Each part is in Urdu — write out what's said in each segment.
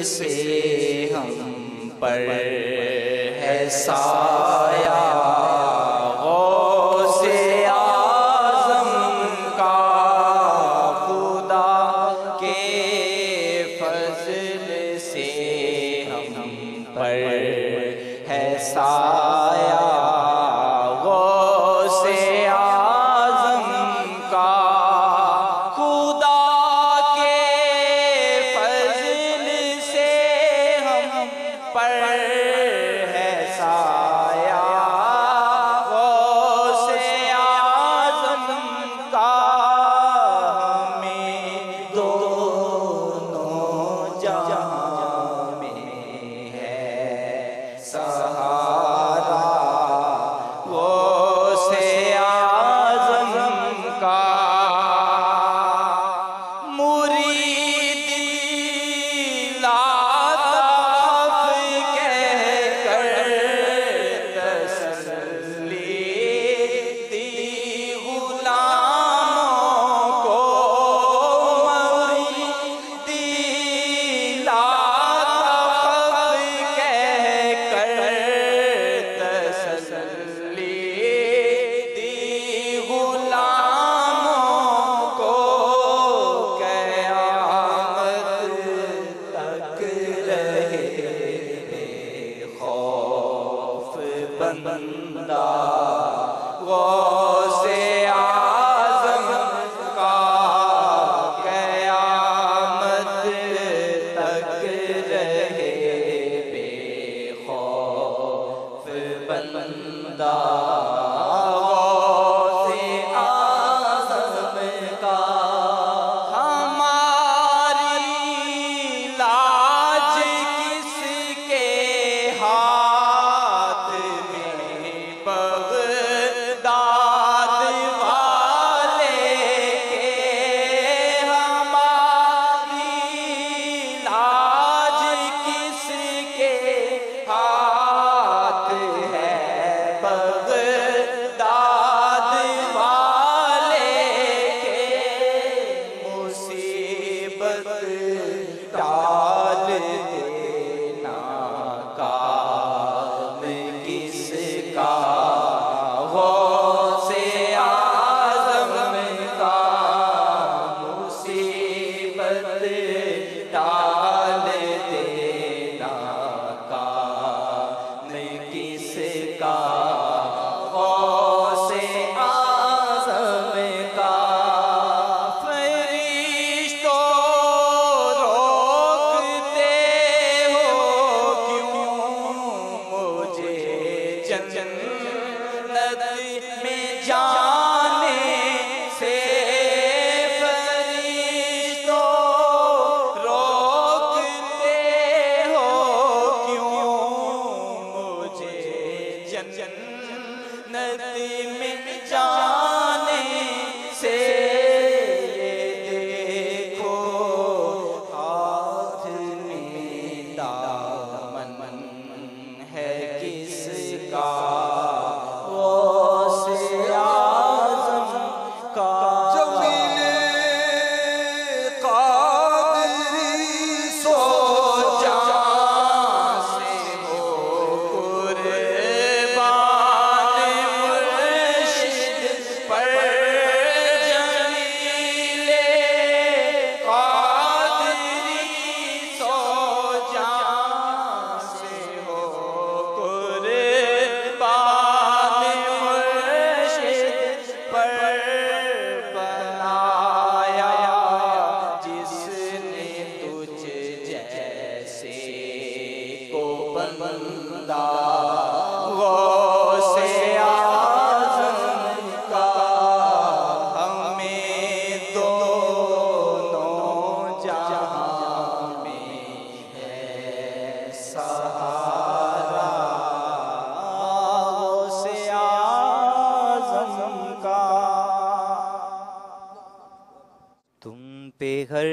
سے ہم پر ہے سایہ غوث اعظم کا خدا کے فضل سے ہم پر ہے سایہ غوث اعظم کا خدا کے فضل سے ہم پر ہے سایہ غوث اعظم کا ہمیں دونوں جہاں میں ہے سہارا غوث اعظم کا مرید لا تخف کہہ کر تسلی دی غلاموں کو مرید لا تخف کہہ کر تسلی دی غلاموں کو قیامت تک رہے بے خوف بندہ غوث اعظم کا قیامت تک رہے بے خوف بندہ غوث اعظم کا ہماری لاج کس کے ہاتھ میں بغداد والے کے ہماری لاج کس کے ہاتھ ہے بغداد والے کے مصیبت ٹال دینا کام کس کا غوث اعظم کا مصیبت ٹال دینا کام کس کا غوث اعظم کا فرشتوں روکتے ہو کیوں مجھے جنت میں جانے سے فرشتوں روکتے ہو کیوں مجھے جنت میں جانے سے دیکھو ہاتھ میں دامن ہے کس کا غوث اعظم کا قادری سو جان سے ہو قربان مرشد پر جمیل قادری سو جان سے ہو قربان مرشد پر بنایا جس نے تجھ جیسے کو بندہ غوث اعظم کا ہمیں دونوں جہاں میں ہے سہارا غوث اعظم کا تم پہ ہر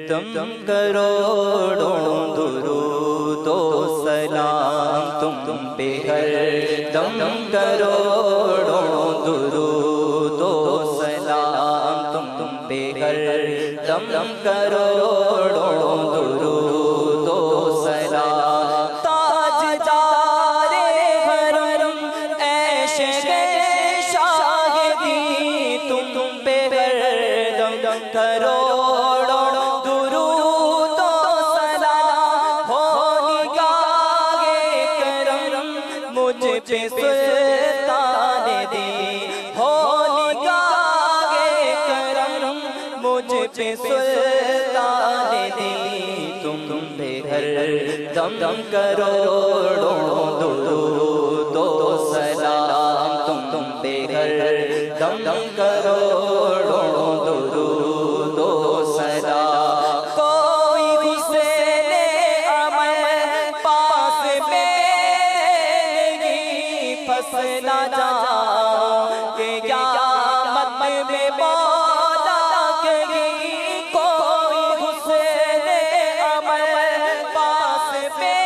دم کروڑوں درود و سلام تم پہ ہر دم کروڑوں درود و سلام تم پہ ہر دم کروڑوں درود و پہ سلطان دی ہو نگاہ کرم مجھ پہ سلطان دی تم پہ ہر دم کروڑوں درود و سلام تم پہ ہر دم کروڑوں درود و سلام کوئی حسین عمل پاس میں نہیں پھنسنا جا کہ قیامت میں مولا کہیں کوئی حسین عمل پاس میں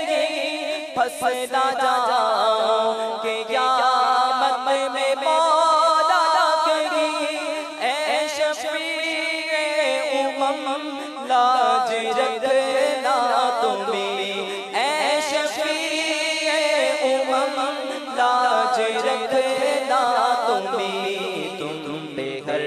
نہیں پھنسنا جا کہ قیامت میں مولا کہیں اے شفیع امم لاج رکھنا تمہیں اے شفیع امم لاج رکھنا تمہیں تم پہ ہر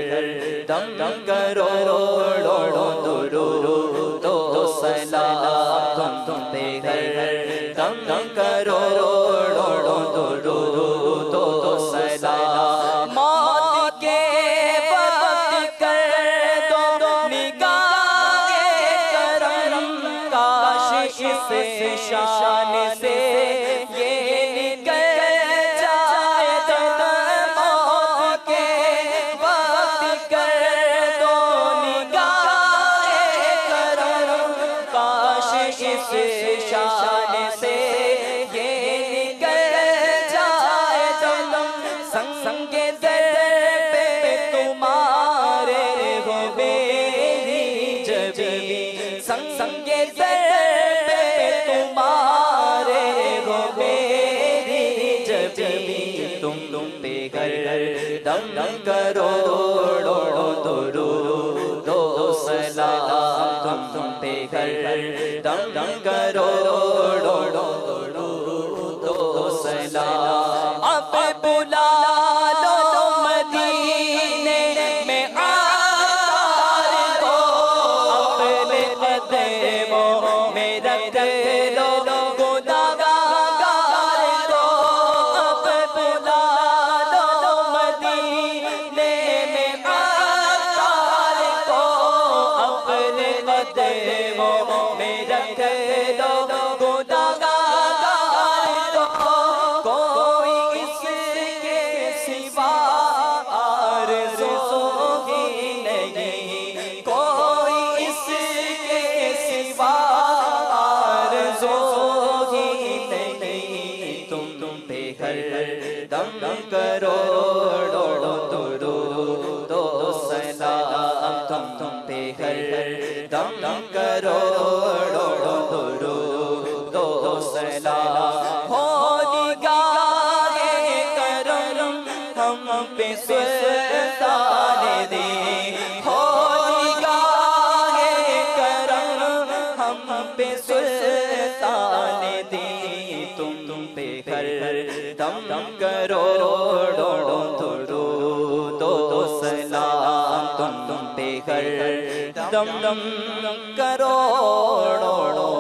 دم کروڑوں درود و سلام تم پہ ہر دم کروڑوں درود و سلام موت کے وقت کر دو نگاہ کرم کاش اس شان سے یہ نکل جائے دم موت کے وقت کر دو نگاہ کرم کاش اس شان سے یہ نکل جائے دم سنگ در پہ تمہارے ہو میری جبی سنگ در پہ تمہارے ہو میری جبی تم پہ ہر دم کروڑوں درود و سلام تم پہ ہر دم کروڑوں درود و سلام اب بلا لو مدینے میں آقا کو اپنے قدموں میں رکھ لو گناہگار کو اب بلا لو مدینے میں آقا کو اپنے قدموں میں رکھ لو گناہگار کو کوئی اس کے سوا آرزو ہی نہیں کوئی اس کے سوا آرزو ہی نہیں تم پہ ہر دم کروڑوں درود و سلام تم پہ ہر دم کروڑوں درود و سلام ہو نگاہ کرم ہم پہ سلطان دی ہو نگاہ کرم ہم پہ سلطان دی تم پہ ہر دم کروڑوں درود و سلام تم پہ ہر دم کروڑوں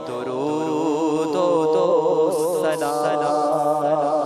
درود و سلام